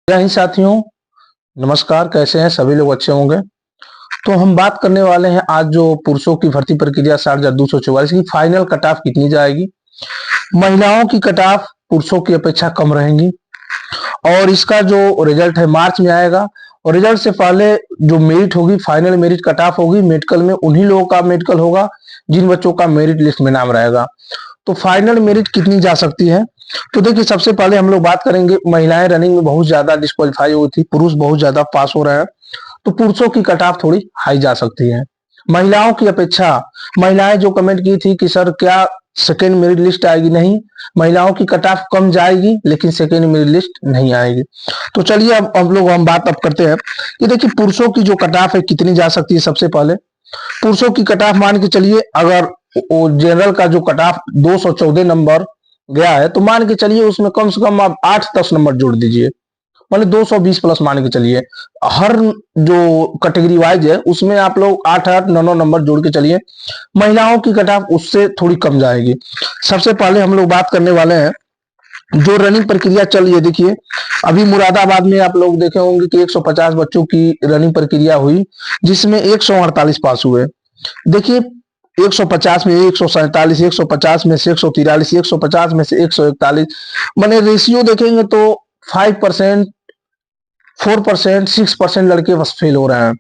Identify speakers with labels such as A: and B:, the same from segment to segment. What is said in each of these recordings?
A: जय हिंद साथियों, नमस्कार। कैसे हैं सभी लोग? अच्छे होंगे। तो हम बात करने वाले हैं आज जो पुरुषों की भर्ती प्रक्रिया 60,244 की फाइनल कट ऑफ कितनी जाएगी। महिलाओं की कट ऑफ पुरुषों की अपेक्षा कम रहेंगी और इसका जो रिजल्ट है मार्च में आएगा। और रिजल्ट से पहले जो मेरिट होगी, फाइनल मेरिट कट ऑफ होगी मेडिकल में, उन्हीं लोगों का मेडिकल होगा जिन बच्चों का मेरिट लिस्ट में नाम रहेगा। तो फाइनल मेरिट कितनी जा सकती है? तो देखिए, सबसे पहले हम लोग बात करेंगे, महिलाएं रनिंग में बहुत ज्यादा डिस्क्वालीफाई हुई थी, पुरुष बहुत ज्यादा पास हो रहे हैं, तो पुरुषों की कट ऑफ थोड़ी हाई जा सकती है महिलाओं की अपेक्षा। महिलाएं जो कमेंट की थी कि सर क्या सेकेंड मेरिट लिस्ट आएगी, नहीं, महिलाओं की कट ऑफ कम जाएगी लेकिन सेकेंड मेरिट लिस्ट नहीं आएगी। तो चलिए अब हम बात अब करते हैं कि देखिए पुरुषों की जो कट ऑफ है कितनी जा सकती है। सबसे पहले पुरुषों की कट ऑफ मान के चलिए, अगर जनरल का जो कट ऑफ 214 नंबर गया है तो मान के चलिए उसमें कम से कम आप 8-10 नंबर जोड़ दीजिए, मतलब 220 प्लस मान के चलिए। हर जो कैटेगरी वाइज है उसमें आप लोग 8-8-9 नंबर जोड़ के चलिए। महिलाओं की कट ऑफ उससे थोड़ी कम जाएगी। सबसे पहले हम लोग बात करने वाले हैं जो रनिंग प्रक्रिया चल रही है। देखिए, अभी मुरादाबाद में आप लोग देखे होंगे कि 150 बच्चों की रनिंग प्रक्रिया हुई, जिसमें 148 पास हुए। देखिए, 150 में 147, 150 में से 143, 150 में से 141, मैंने रेशियो देखेंगे तो 5%, 4%, 6% लड़के बस फेल हो रहे हैं।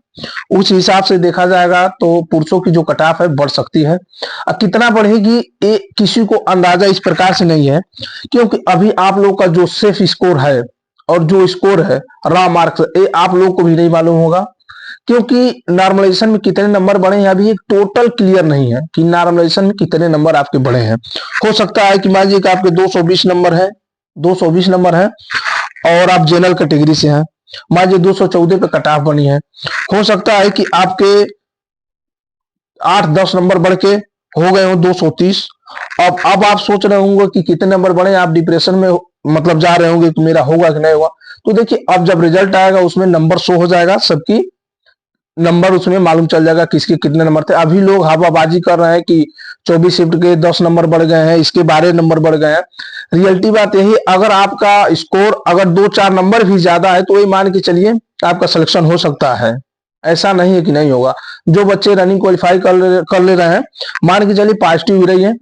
A: उस हिसाब से देखा जाएगा तो पुरुषों की जो कट ऑफ है बढ़ सकती है। अब कितना बढ़ेगी ये किसी को अंदाजा इस प्रकार से नहीं है, क्योंकि अभी आप लोग का जो सेफ स्कोर है और जो स्कोर है रॉ मार्क्स, ये आप लोग को भी नहीं मालूम होगा, क्योंकि नॉर्मलाइजेशन में कितने नंबर बढ़े हैं अभी एक टोटल क्लियर नहीं है कि नॉर्मलाइजेशन में कितने नंबर आपके बढ़े हैं। हो सकता है कि मान लीजिए कि आपके 220 नंबर है, 220 नंबर है और आप जनरल कैटेगरी से हैं, मान लीजिए 214 पे कट ऑफ बनी है। हो सकता है कि आपके 8-10 नंबर बढ़ के हो गए हो 230। अब आप सोच रहे होंगे कि कितने नंबर बढ़े, आप डिप्रेशन में मतलब जा रहे होंगे कि मेरा होगा कि नहीं होगा। तो देखिए, अब जब रिजल्ट आएगा उसमें नंबर शो हो जाएगा, सबकी नंबर उसमें मालूम चल जाएगा किसके कितने नंबर थे। अभी लोग हवाबाजी कर रहे हैं कि 24 शिफ्ट के 10 नंबर बढ़ गए हैं, इसके 12 नंबर बढ़ गए हैं। रियलिटी बात यही, अगर आपका स्कोर अगर 2-4 नंबर भी ज्यादा है तो ये मान के चलिए आपका सिलेक्शन हो सकता है, ऐसा नहीं है कि नहीं होगा। जो बच्चे रनिंग क्वालिफाई कर ले रहे हैं, मान के चलिए पॉजिटिव ही रही है।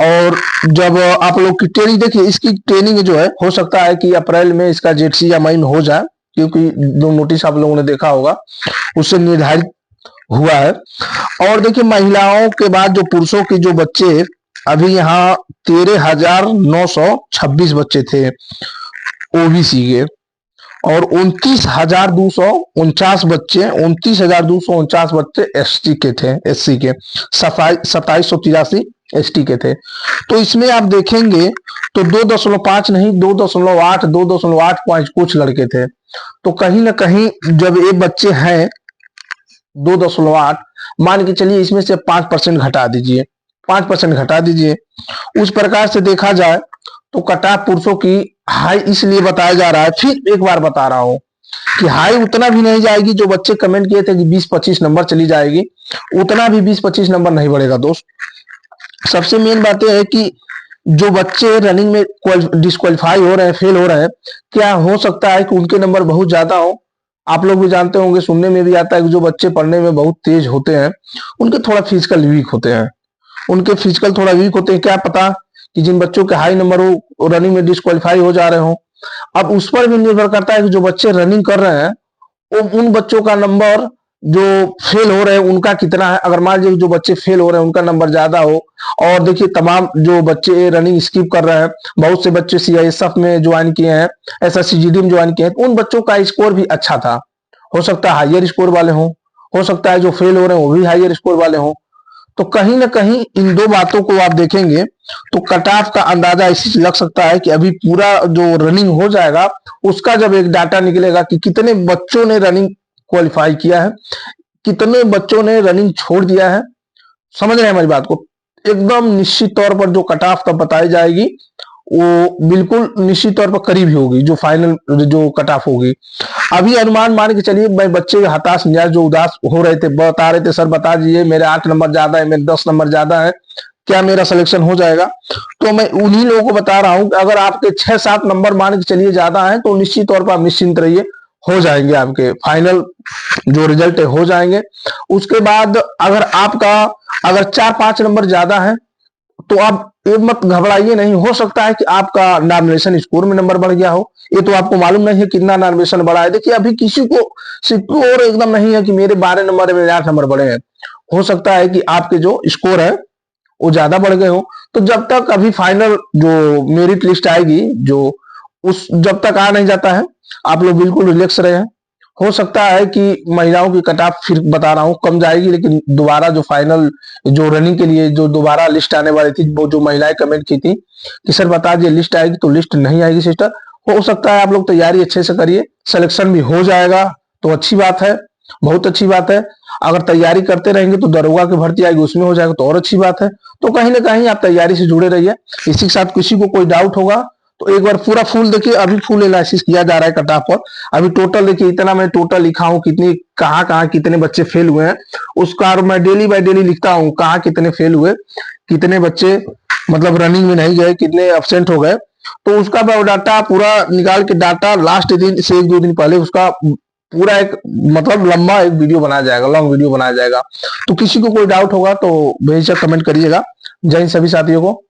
A: और जब आप लोग की ट्रेनिंग देखिए, इसकी ट्रेनिंग जो है हो सकता है कि अप्रैल में इसका जेडसी या मई में हो जाए, क्योंकि जो नोटिस आप लोगों ने देखा होगा उससे निर्धारित हुआ है। और देखिए, महिलाओं के बाद जो पुरुषों के जो बच्चे अभी यहाँ 13,926 बच्चे थे ओबीसी के, और 29,249 बच्चे, 29,249 बच्चे एसटी के थे, एससी के 2783 एसटी के थे। तो इसमें आप देखेंगे तो 2.5 नहीं, 2.8, 2.8 कुछ लड़के थे। तो कहीं ना कहीं जब ये बच्चे हैं 2.8, मान के चलिए इसमें से 5% घटा दीजिए, 5% घटा दीजिए। उस प्रकार से देखा जाए तो कट ऑफ पुरुषों की हाई इसलिए बताया जा रहा है, फिर एक बार बता रहा हूं कि हाई उतना भी नहीं जाएगी। जो बच्चे कमेंट किए थे कि 20-25 नंबर चली जाएगी, उतना भी 20-25 नंबर नहीं बढ़ेगा दोस्त। सबसे मेन बात यह है कि जो बच्चे रनिंग में डिस्क्वालीफाई हो रहे हैं, फेल हो रहे हैं, क्या हो सकता है कि उनके नंबर बहुत ज्यादा हो। आप लोग भी जानते होंगे, सुनने में भी आता है कि जो बच्चे पढ़ने में बहुत तेज होते हैं उनके थोड़ा फिजिकल वीक होते हैं, उनके फिजिकल थोड़ा वीक होते हैं। क्या पता कि जिन बच्चों के हाई नंबर हो रनिंग में डिस्क्वालीफाई हो जा रहे हो। अब उस पर भी निर्भर करता है कि जो बच्चे रनिंग कर रहे हैं उन बच्चों का नंबर जो फेल हो रहे हैं उनका कितना है। अगर मान लीजिए जो बच्चे फेल हो रहे हैं उनका नंबर ज्यादा हो, और देखिए तमाम जो बच्चे रनिंग स्किप कर रहे हैं, बहुत से बच्चे सीआईएसएफ में ज्वाइन किए हैं, एसएससीजीडी में ज्वाइन किए हैं, तो उन बच्चों का स्कोर भी अच्छा था। हो सकता है हाइयर स्कोर वाले हो सकता है जो फेल हो रहे हैं वो भी हाइयर स्कोर वाले हों। तो कहीं ना कहीं इन दो बातों को आप देखेंगे तो कट ऑफ का अंदाजा इसी लग सकता है कि अभी पूरा जो रनिंग हो जाएगा उसका जब एक डाटा निकलेगा कि कितने बच्चों ने रनिंग क्वालिफाई किया है, कितने बच्चों ने रनिंग छोड़ दिया है। समझ रहे हैं हमारी बात को? एकदम निश्चित तौर पर जो कट ऑफ तब बताई जाएगी वो बिल्कुल निश्चित तौर पर करीब ही होगी जो फाइनल जो कट ऑफ होगी। अभी अनुमान मान के चलिए, मैं बच्चे हताश मिजाज जो उदास हो रहे थे, बता रहे थे सर बता दीजिए मेरे 8 नंबर ज्यादा है, मेरे 10 नंबर ज्यादा है, क्या मेरा सिलेक्शन हो जाएगा? तो मैं उन्हीं लोगों को बता रहा हूं कि अगर आपके 6-7 नंबर मान के चलिए ज्यादा है तो निश्चित तौर पर आप निश्चिंत रहिए, हो जाएंगे आपके फाइनल जो रिजल्ट है हो जाएंगे। उसके बाद अगर 4-5 नंबर ज्यादा है तो आप ये मत घबराइए नहीं, हो सकता है कि आपका नॉमिनेशन स्कोर में नंबर बढ़ गया हो। ये तो आपको मालूम नहीं है कितना नॉमिनेशन बढ़ा है। देखिए अभी किसी को सिक्योर एकदम नहीं है कि मेरे 12 नंबर है, मेरे 8 नंबर बढ़े हैं। हो सकता है कि आपके जो स्कोर है वो ज्यादा बढ़ गए हो। तो जब तक अभी फाइनल जो मेरिट लिस्ट आएगी, जो उस जब तक आ नहीं जाता है, आप लोग बिल्कुल रिलैक्स रहे। हो सकता है कि महिलाओं की कट ऑफ फिर बता रहा हूँ कम जाएगी, लेकिन दोबारा जो फाइनल जो रनिंग के लिए जो दोबारा लिस्ट आने वाली थी, वो जो महिलाएं कमेंट की थी कि सर बता दिए लिस्ट आएगी, तो लिस्ट नहीं आएगी सिस्टर। हो सकता है आप लोग तैयारी अच्छे से करिए, सिलेक्शन भी हो जाएगा तो अच्छी बात है, बहुत अच्छी बात है। अगर तैयारी करते रहेंगे तो दरोगा की भर्ती आएगी उसमें हो जाएगा तो और अच्छी बात है। तो कहीं ना कहीं आप तैयारी से जुड़े रहिए। इसी के साथ किसी को कोई डाउट होगा तो एक बार पूरा फुल देखिए, अभी फुल एनालिसिस किया जा रहा है कट ऑफ पर। अभी टोटल देखिए, इतना मैं टोटल लिखा हूँ, कितनी कहाँ कहाँ कितने बच्चे फेल हुए हैं उसका, और मैं डेली बाय डेली लिखता हूँ कहाँ कितने फेल हुए, कितने बच्चे मतलब रनिंग में नहीं गए, कितने एब्सेंट हो गए। तो उसका बायोडाटा पूरा निकाल के डाटा लास्ट दिन से 1-2 दिन पहले उसका पूरा एक मतलब लंबा एक वीडियो बनाया जाएगा, लॉन्ग वीडियो बनाया जाएगा। तो किसी को कोई डाउट होगा तो बेशक कमेंट करिएगा। जय हिंद सभी साथियों को।